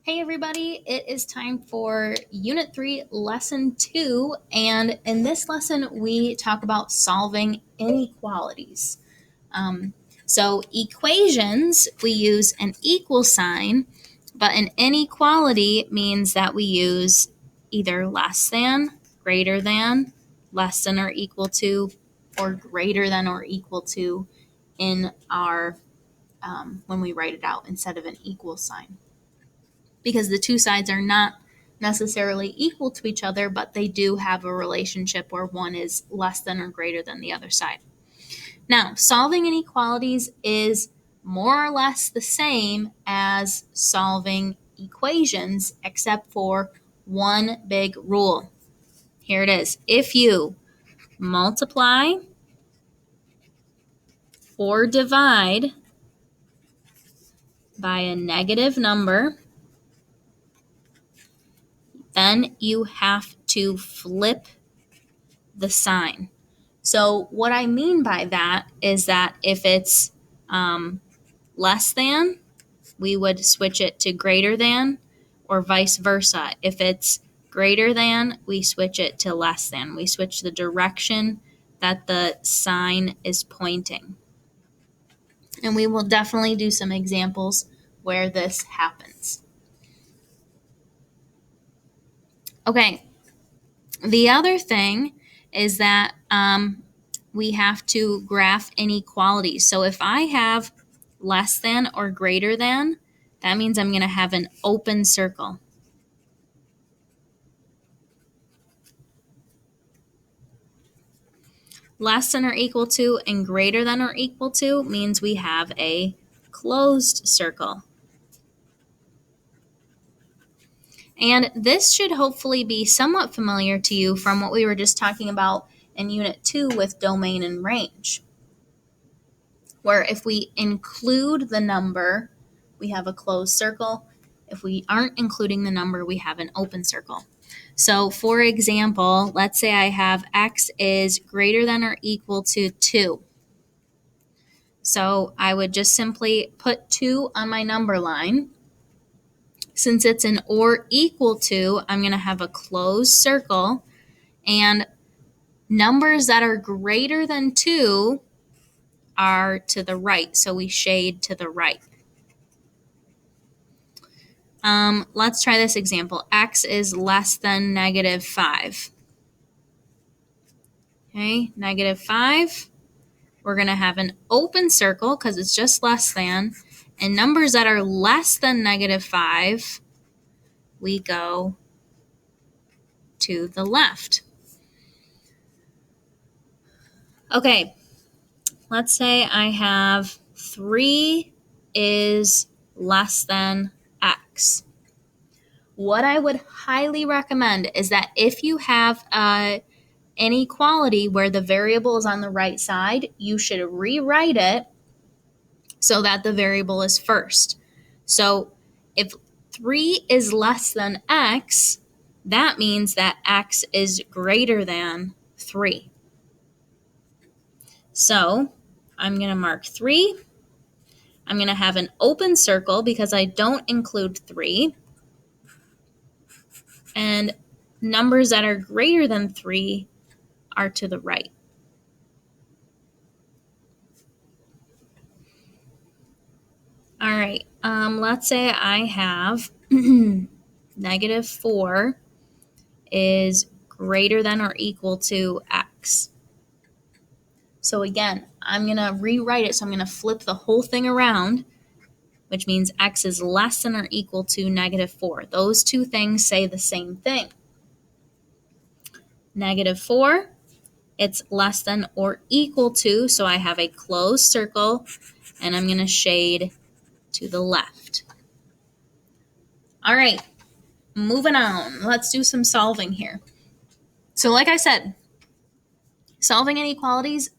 Hey everybody, it is time for Unit 3, Lesson 2, and in this lesson we talk about solving inequalities. So equations, we use an equal sign, but an inequality means that we use either less than, greater than, less than or equal to, or greater than or equal to in our, when we write it out instead of an equal sign. Because the two sides are not necessarily equal to each other, but they do have a relationship where one is less than or greater than the other side. Now, solving inequalities is more or less the same as solving equations, except for one big rule. Here it is. If you multiply or divide by a negative number, then you have to flip the sign. So what I mean by that is that if it's less than, we would switch it to greater than, or vice versa. If it's greater than, we switch it to less than. We switch the direction that the sign is pointing. And we will definitely do some examples where this happens. Okay, the other thing is that we have to graph inequalities. So if I have less than or greater than, that means I'm going to have an open circle. Less than or equal to and greater than or equal to means we have a closed circle. And this should hopefully be somewhat familiar to you from what we were just talking about in Unit 2 with domain and range, where if we include the number, we have a closed circle. If we aren't including the number, we have an open circle. So for example, let's say I have x is greater than or equal to 2. So I would just simply put 2 on my number line. Since it's an or equal to, I'm going to have a closed circle, and numbers that are greater than 2 are to the right, so we shade to the right. Let's try this example. X is less than negative 5. Okay, negative 5. We're going to have an open circle because it's just less than. And numbers that are less than negative 5, we go to the left. Okay, let's say I have 3 is less than x. What I would highly recommend is that if you have an inequality where the variable is on the right side, you should rewrite it so that the variable is first. So if 3 is less than x, that means that x is greater than 3. So I'm going to mark 3. I'm going to have an open circle because I don't include 3. And numbers that are greater than 3 are to the right. All right, let's say I have negative 4 is greater than or equal to x. So again, I'm going to rewrite it. So I'm going to flip the whole thing around, which means x is less than or equal to negative 4. Those two things say the same thing. Negative 4, it's less than or equal to, so I have a closed circle, and I'm going to shade to the left. All right, moving on. Let's do some solving here. So like I said, solving inequalities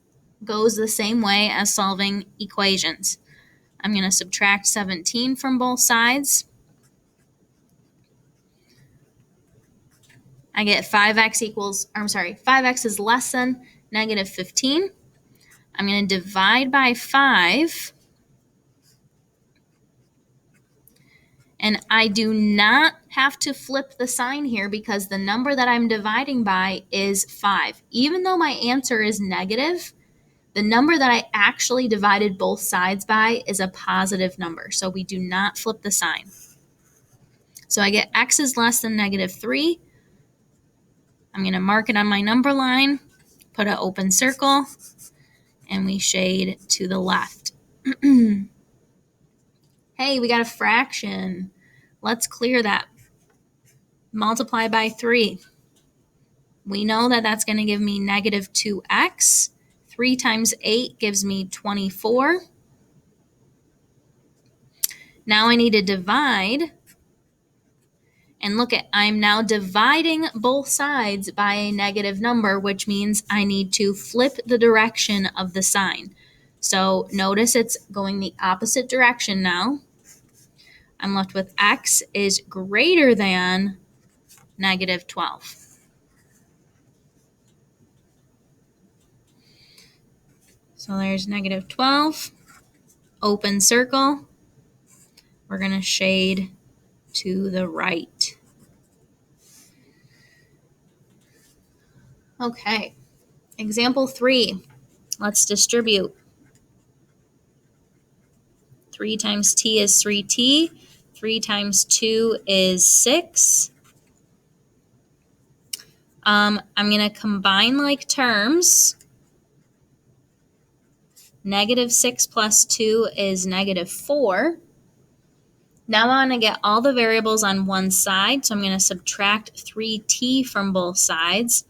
goes the same way as solving equations. I'm going to subtract 17 from both sides. I get 5x is less than negative 15. I'm going to divide by 5. And I do not have to flip the sign here because the number that I'm dividing by is 5. Even though my answer is negative, the number that I actually divided both sides by is a positive number. So we do not flip the sign. So I get x is less than negative 3. I'm going to mark it on my number line, put an open circle, and we shade to the left. Hey, we got a fraction. Let's clear that. Multiply by 3. We know that that's going to give me negative 2x. 3 times 8 gives me 24. Now I need to divide. And look at, I'm now dividing both sides by a negative number, which means I need to flip the direction of the sign. So notice it's going the opposite direction now. I'm left with x is greater than negative 12. So there's negative 12, open circle. We're going to shade to the right. Okay, example 3. Let's distribute. 3 times t is 3t. 3 times 2 is 6. I'm going to combine like terms. Negative 6 plus 2 is negative 4. Now I want to get all the variables on one side, so I'm going to subtract 3t from both sides.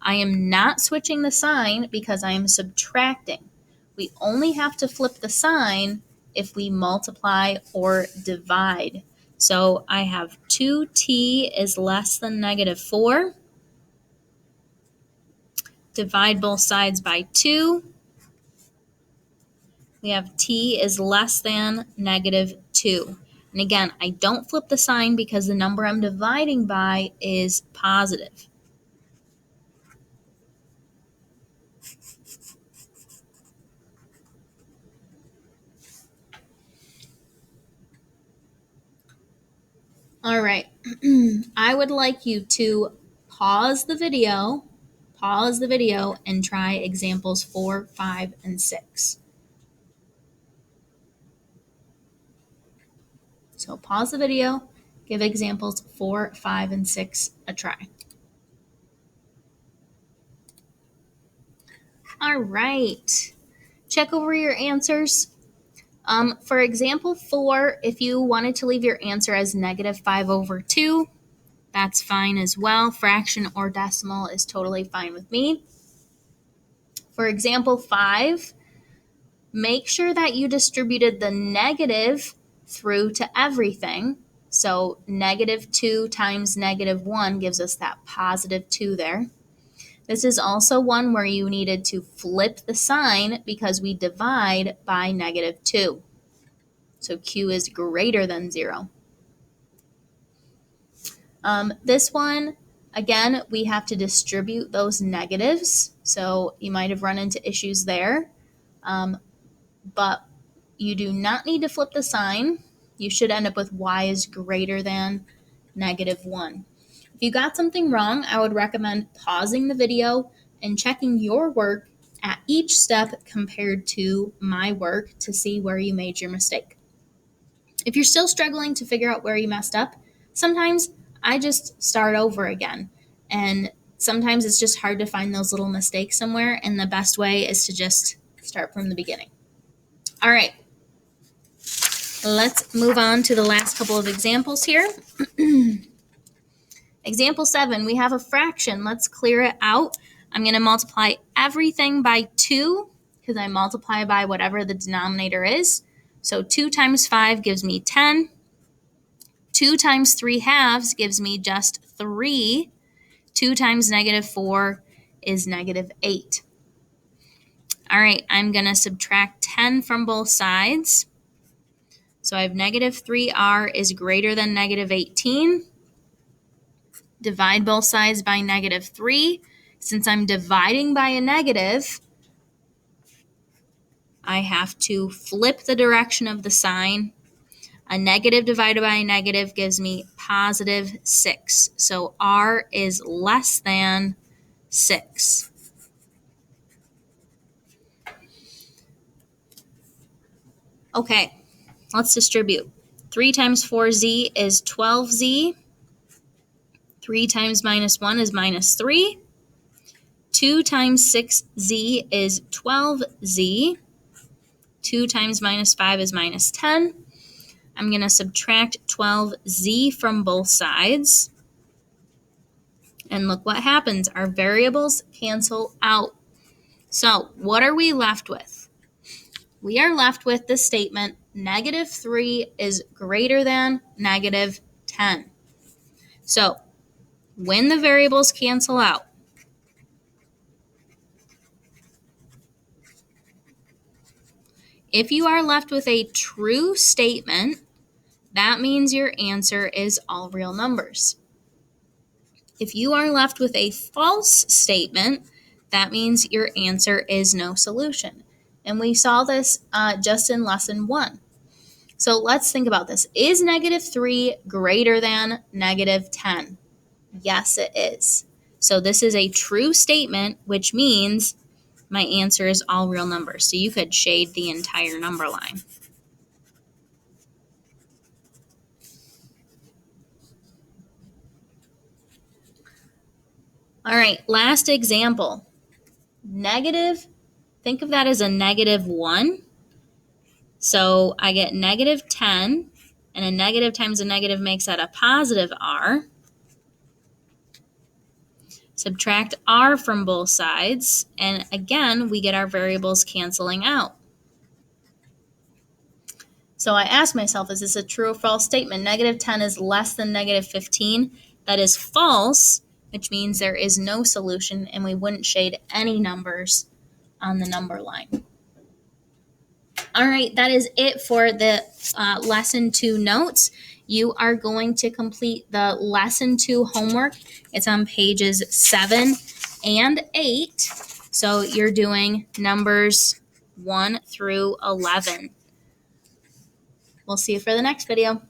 I am not switching the sign because I am subtracting. We only have to flip the sign if we multiply or divide. So I have 2t is less than negative 4. Divide both sides by 2. We have t is less than negative 2. And again, I don't flip the sign because the number I'm dividing by is positive. All right, I would like you to pause the video, and try examples 4, 5, and 6. So pause the video, give examples 4, 5, and 6 a try. All right, check over your answers. For example 4, if you wanted to leave your answer as negative 5 over 2, that's fine as well. Fraction or decimal is totally fine with me. For example 5, make sure that you distributed the negative through to everything. So negative 2 times negative 1 gives us that positive 2 there. This is also one where you needed to flip the sign because we divide by negative 2. So Q is greater than 0. This one, again, we have to distribute those negatives. So you might have run into issues there. But you do not need to flip the sign. You should end up with y is greater than negative 1. If you got something wrong, I would recommend pausing the video and checking your work at each step compared to my work to see where you made your mistake. If you're still struggling to figure out where you messed up, sometimes I just start over again. And sometimes it's just hard to find those little mistakes somewhere, and the best way is to just start from the beginning. All right, let's move on to the last couple of examples here. Example 7, we have a fraction. Let's clear it out. I'm going to multiply everything by 2 because I multiply by whatever the denominator is. So 2 times 5 gives me 10. 2 times 3 halves gives me just 3. 2 times negative 4 is negative 8. All right, I'm going to subtract 10 from both sides. So I have negative 3r is greater than negative 18. Divide both sides by negative 3. Since I'm dividing by a negative, I have to flip the direction of the sign. A negative divided by a negative gives me positive 6. So R is less than 6. Okay, let's distribute. 3 times 4z is 12z. 3 times minus 1 is minus 3. 2 times 6z is 12z. 2 times minus 5 is minus 10. I'm going to subtract 12z from both sides. And look what happens. Our variables cancel out. So what are we left with? We are left with the statement negative 3 is greater than negative 10. So when the variables cancel out, if you are left with a true statement, that means your answer is all real numbers. If you are left with a false statement, that means your answer is no solution. And we saw this just in lesson 1. So let's think about this. Is negative 3 greater than negative 10? Yes, it is. So this is a true statement, which means my answer is all real numbers. So you could shade the entire number line. All right, last example. Negative, think of that as a negative 1. So I get negative 10, and a negative times a negative makes that a positive r. Subtract r from both sides, and again, we get our variables canceling out. So I ask myself, is this a true or false statement? Negative 10 is less than negative 15. That is false, which means there is no solution, and we wouldn't shade any numbers on the number line. All right, that is it for the lesson 2 notes. You are going to complete the lesson 2 homework. It's on pages 7 and 8. So you're doing numbers 1 through 11. We'll see you for the next video.